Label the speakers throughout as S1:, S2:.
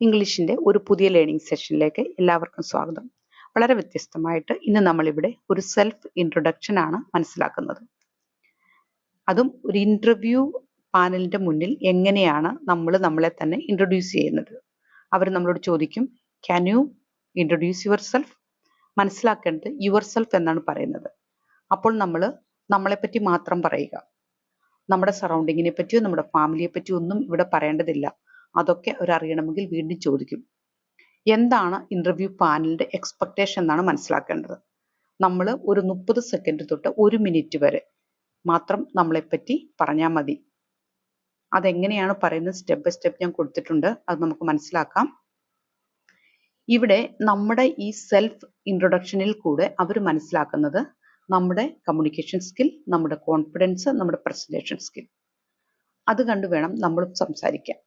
S1: ഇംഗ്ലീഷിൻ്റെ ഒരു പുതിയ ലേണിംഗ് സെഷനിലേക്ക് എല്ലാവർക്കും സ്വാഗതം. വളരെ വ്യത്യസ്തമായിട്ട് ഇന്ന് നമ്മളിവിടെ ഒരു സെൽഫ് ഇൻട്രൊഡക്ഷൻ ആണ് മനസ്സിലാക്കുന്നത്. അതും ഒരു ഇൻ്റർവ്യൂ പാനലിൻ്റെ മുന്നിൽ എങ്ങനെയാണ് നമ്മൾ നമ്മളെ തന്നെ ഇൻട്രൊഡ്യൂസ് ചെയ്യുന്നത്. അവർ നമ്മളോട് ചോദിക്കും, can you introduce your self? മനസ്സിലാക്കേണ്ടത് യുവർ സെൽഫ് എന്നാണ് പറയുന്നത്. അപ്പോൾ നമ്മൾ നമ്മളെപ്പറ്റി മാത്രം പറയുക. നമ്മുടെ സറൗണ്ടിങ്ങിനെ പറ്റിയോ നമ്മുടെ ഫാമിലിയെ പറ്റിയോ ഒന്നും ഇവിടെ പറയേണ്ടതില്ല. അതൊക്കെ അവരറിയണമെങ്കിൽ വീണ്ടും ചോദിക്കും. എന്താണ് ഇൻ്റർവ്യൂ പാനലിൻ്റെ എക്സ്പെക്റ്റേഷൻ എന്നാണ് മനസ്സിലാക്കേണ്ടത്. നമ്മൾ ഒരു 30 സെക്കൻഡ് തൊട്ട് 1 മിനിറ്റ് വരെ മാത്രം നമ്മളെപ്പറ്റി പറഞ്ഞാൽ മതി. അതെങ്ങനെയാണ് പറയുന്നത് സ്റ്റെപ്പ് ബൈ സ്റ്റെപ്പ് ഞാൻ കൊടുത്തിട്ടുണ്ട്, അത് നമുക്ക് മനസ്സിലാക്കാം. ഇവിടെ നമ്മുടെ ഈ സെൽഫ് ഇൻട്രൊഡക്ഷനിൽ കൂടെ അവർ മനസ്സിലാക്കുന്നത് നമ്മുടെ കമ്മ്യൂണിക്കേഷൻ സ്കിൽ, നമ്മുടെ കോൺഫിഡൻസ്, നമ്മുടെ പ്രസൻറ്റേഷൻ സ്കിൽ. അത് കണ്ടു വേണം നമ്മൾ സംസാരിക്കാൻ.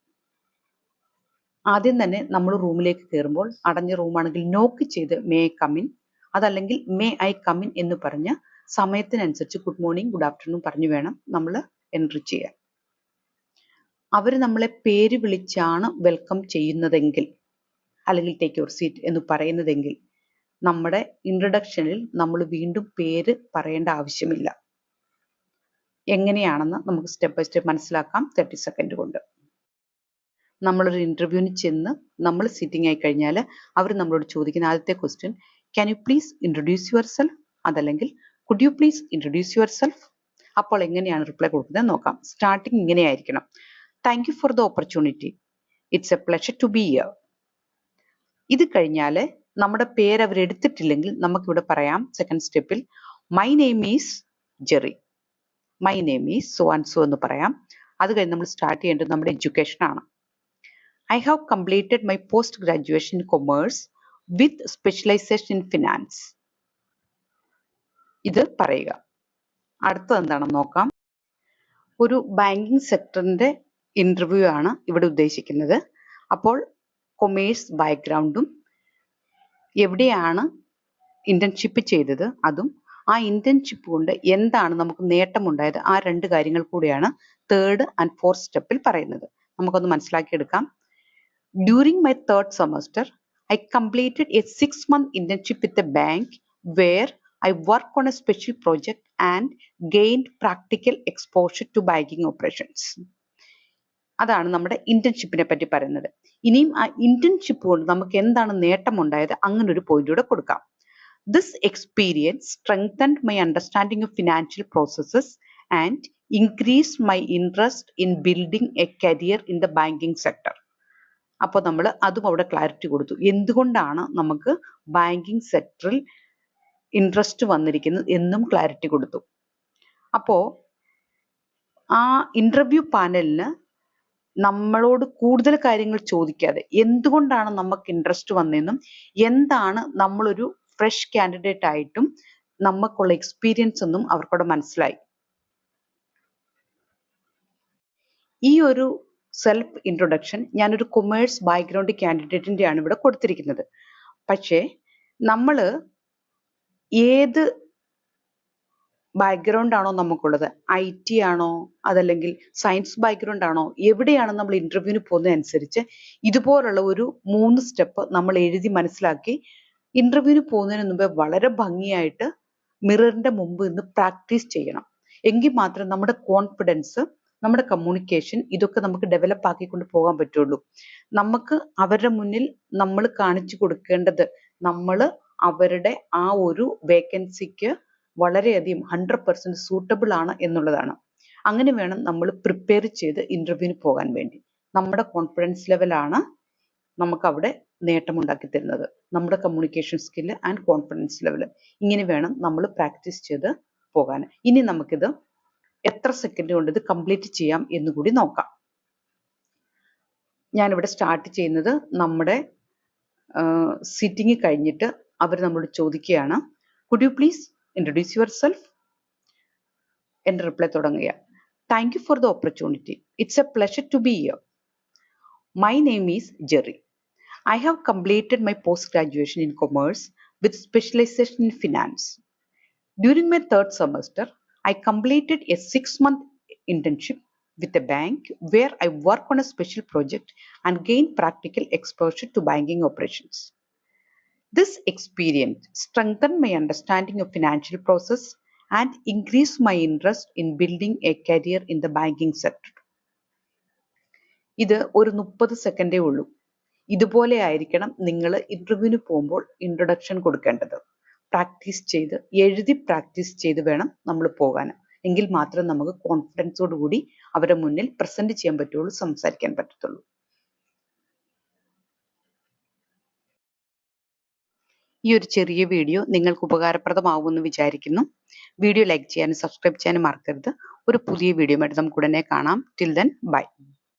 S1: ആദ്യം തന്നെ നമ്മൾ റൂമിലേക്ക് കയറുമ്പോൾ അടഞ്ഞ റൂമാണെങ്കിൽ നോക്ക് ചെയ്ത് മേ ഐ കമിൻ, അതല്ലെങ്കിൽ മേ ഐ കമിൻ എന്ന് പറഞ്ഞ് സമയത്തിനനുസരിച്ച് ഗുഡ് മോർണിംഗ് ഗുഡ് ആഫ്റ്റർനൂൺ പറഞ്ഞു വേണം നമ്മൾ എൻട്രി ചെയ്യാൻ. അവർ നമ്മളെ പേര് വിളിച്ചാണ് വെൽക്കം ചെയ്യുന്നതെങ്കിൽ, അല്ലെങ്കിൽ ടേക്ക് യുവർ സീറ്റ് എന്ന് പറയുന്നതെങ്കിൽ, നമ്മുടെ ഇൻട്രൊഡക്ഷനിൽ നമ്മൾ വീണ്ടും പേര് പറയേണ്ട ആവശ്യമില്ല. എങ്ങനെയാണെന്ന് നമുക്ക് സ്റ്റെപ്പ് ബൈ സ്റ്റെപ്പ് മനസ്സിലാക്കാം 30 സെക്കൻഡ് കൊണ്ട്. നമ്മളൊരു ഇൻ്റർവ്യൂവിന് ചെന്ന് നമ്മൾ സിറ്റിംഗ് ആയി കഴിഞ്ഞാൽ അവർ നമ്മളോട് ചോദിക്കുന്ന ആദ്യത്തെ question, can you please introduce yourself, അതല്ലെങ്കിൽ could you please introduce yourself. അപ്പോൾ എങ്ങനെയാണ് റിപ്ലൈ കൊടുക്കുന്നത് നോക്കാം. സ്റ്റാർട്ടിങ് ഇങ്ങനെയായിരിക്കണം, thank you for the opportunity, it's a pleasure to be here. ഇത് കഴിഞ്ഞാൽ നമ്മുടെ പേര് അവരെടുത്തിട്ടില്ലെങ്കിൽ നമുക്കിവിടെ പറയാം സെക്കൻഡ് സ്റ്റെപ്പിൽ, my name is Jerry, my name is so and so എന്ന് പറയാം. അത് കഴിഞ്ഞ് നമ്മൾ സ്റ്റാർട്ട് ചെയ്യേണ്ടത് നമ്മുടെ എഡ്യൂക്കേഷനാണ്. I have completed my post-graduation in commerce with specialization in finance. ഇത് പറയുക. അടുത്തത് എന്താണെന്ന് നോക്കാം. ഒരു ബാങ്കിങ് സെക്ടറിൻ്റെ ഇൻ്റർവ്യൂ ആണ് ഇവിടെ ഉദ്ദേശിക്കുന്നത്. അപ്പോൾ കൊമേഴ്സ് ബാക്ക്ഗ്രൗണ്ടും എവിടെയാണ് ഇൻറ്റേൺഷിപ്പ് ചെയ്തത് അതും ആ ഇൻറ്റേൺഷിപ്പ് കൊണ്ട് എന്താണ് നമുക്ക് നേട്ടമുണ്ടായത്, ആ 2 കാര്യങ്ങൾ കൂടിയാണ് തേർഡ് ആൻഡ് ഫോർത്ത് സ്റ്റെപ്പിൽ പറയുന്നത്. നമുക്കൊന്ന് മനസ്സിലാക്കിയെടുക്കാം. During my 3rd semester, I completed a 6-month internship with a bank where I worked on a special project and gained practical exposure to banking operations. അതാണ് നമ്മുടെ ഇന്റേൺഷിപ്പിനെ പറ്റി പറയുന്നത്. ഇനിയും ആ ഇന്റേൺഷിപ്പ് കൊണ്ട് നമുക്ക് എന്താണ് നേട്ടമുണ്ടായത്, അങ്ങനെ ഒരു പോയിന്റ് കൂടെ കൊടുക്കാം. This experience strengthened my understanding of financial processes and increased my interest in building a career in the banking sector. അപ്പോൾ നമ്മൾ അതും അവിടെ ക്ലാരിറ്റി കൊടുത്തു. എന്തുകൊണ്ടാണ് നമുക്ക് ബാങ്കിങ് സെക്ടറിൽ ഇൻട്രസ്റ്റ് വന്നിരിക്കുന്നത് എന്നും ക്ലാരിറ്റി കൊടുത്തു. അപ്പോൾ ആ ഇൻ്റർവ്യൂ പാനലിന് നമ്മളോട് കൂടുതൽ കാര്യങ്ങൾ ചോദിക്കാതെ എന്തുകൊണ്ടാണ് നമുക്ക് ഇൻട്രസ്റ്റ് വന്നതെന്നും എന്താണ് നമ്മളൊരു ഫ്രഷ് കാൻഡിഡേറ്റ് ആയിട്ടും നമുക്കുള്ള എക്സ്പീരിയൻസ് എന്നും അവർക്കവിടെ മനസ്സിലായി. ഈ ഒരു സെൽഫ് ഇൻട്രൊഡക്ഷൻ ഞാനൊരു കൊമേഴ്സ് ബാക്ക്ഗ്രൗണ്ട് കാൻഡിഡേറ്റിൻ്റെ ആണ് ഇവിടെ കൊടുത്തിരിക്കുന്നത്. പക്ഷേ നമ്മൾ ഏത് ബാക്ക്ഗ്രൗണ്ട് ആണോ നമുക്കുള്ളത്, IT ആണോ അതല്ലെങ്കിൽ സയൻസ് ബാക്ക്ഗ്രൗണ്ട് ആണോ, എവിടെയാണ് നമ്മൾ ഇൻ്റർവ്യൂവിന് പോകുന്നതനുസരിച്ച് ഇതുപോലുള്ള ഒരു 3 സ്റ്റെപ്പ് നമ്മൾ എഴുതി മനസ്സിലാക്കി ഇൻ്റർവ്യൂവിന് പോകുന്നതിന് മുമ്പേ വളരെ ഭംഗിയായിട്ട് മിററിൻ്റെ മുമ്പ് നിന്ന് പ്രാക്ടീസ് ചെയ്യണം. എങ്കിൽ മാത്രം നമ്മുടെ കോൺഫിഡൻസ്, നമ്മുടെ കമ്മ്യൂണിക്കേഷൻ ഇതൊക്കെ നമുക്ക് ഡെവലപ്പ് ആക്കിക്കൊണ്ട് പോകാൻ പറ്റുള്ളൂ. നമുക്ക് അവരുടെ മുന്നിൽ നമ്മൾ കാണിച്ചു കൊടുക്കേണ്ടത് നമ്മൾ അവരുടെ ആ ഒരു വേക്കൻസിക്ക് വളരെയധികം 100% സൂട്ടബിൾ ആണ് എന്നുള്ളതാണ്. അങ്ങനെ വേണം നമ്മൾ പ്രിപ്പയർ ചെയ്ത് ഇൻ്റർവ്യൂവിന് പോകാൻ വേണ്ടി. നമ്മുടെ കോൺഫിഡൻസ് ലെവലാണ് നമുക്ക് അവിടെ നേട്ടമുണ്ടാക്കി തരുന്നത്, നമ്മുടെ communication skill and confidence level. ഇങ്ങനെ വേണം നമ്മൾ പ്രാക്ടീസ് ചെയ്ത് പോകാൻ. ഇനി നമുക്കിത് എത്ര സെക്കൻഡ് കൊണ്ട് ഇത് കംപ്ലീറ്റ് ചെയ്യാം എന്നുകൂടി നോക്കാം. ഞാനിവിടെ സ്റ്റാർട്ട് ചെയ്യുന്നത് നമ്മുടെ സിറ്റിംഗ് കഴിഞ്ഞിട്ട് അവർ നമ്മളോട് ചോദിക്കുകയാണ്, could you please introduce yourself. എൻ്റെ റിപ്ലൈ തുടങ്ങുക, thank you for the opportunity, it's a pleasure to be here. My name is Jerry. I have completed my post-graduation in commerce with specialization in finance. During my 3rd semester, I completed a 6-month internship with a bank where I work on a special project and gain practical exposure to banking operations. This experience strengthened my understanding of financial process and increased my interest in building a career in the banking sector. ഇത് ഒരു 30 സെക്കൻഡേ ഉള്ളൂ. ഇതുപോലെ ആയിരിക്കണം നിങ്ങൾ ഇന്റർവ്യൂവിന് പോകുമ്പോൾ introduction കൊടുക്കേണ്ടത്. Practice ചെയ്ത് എഴുതി പ്രാക്ടീസ് ചെയ്ത് വേണം നമ്മൾ പോകാൻ. എങ്കിൽ മാത്രം നമുക്ക് കോൺഫിഡൻസോട് കൂടി അവരുടെ മുന്നിൽ പ്രസന്റ് ചെയ്യാൻ പറ്റുള്ളൂ, സംസാരിക്കാൻ പറ്റത്തുള്ളൂ. ഈ ഒരു ചെറിയ വീഡിയോ നിങ്ങൾക്ക് ഉപകാരപ്രദമാകുമെന്ന് വിചാരിക്കുന്നു. വീഡിയോ ലൈക്ക് ചെയ്യാനും സബ്സ്ക്രൈബ് ചെയ്യാനും മറക്കരുത്. ഒരു പുതിയ വീഡിയോയുമായിട്ട് നമുക്ക് ഉടനെ കാണാം. Till then bye.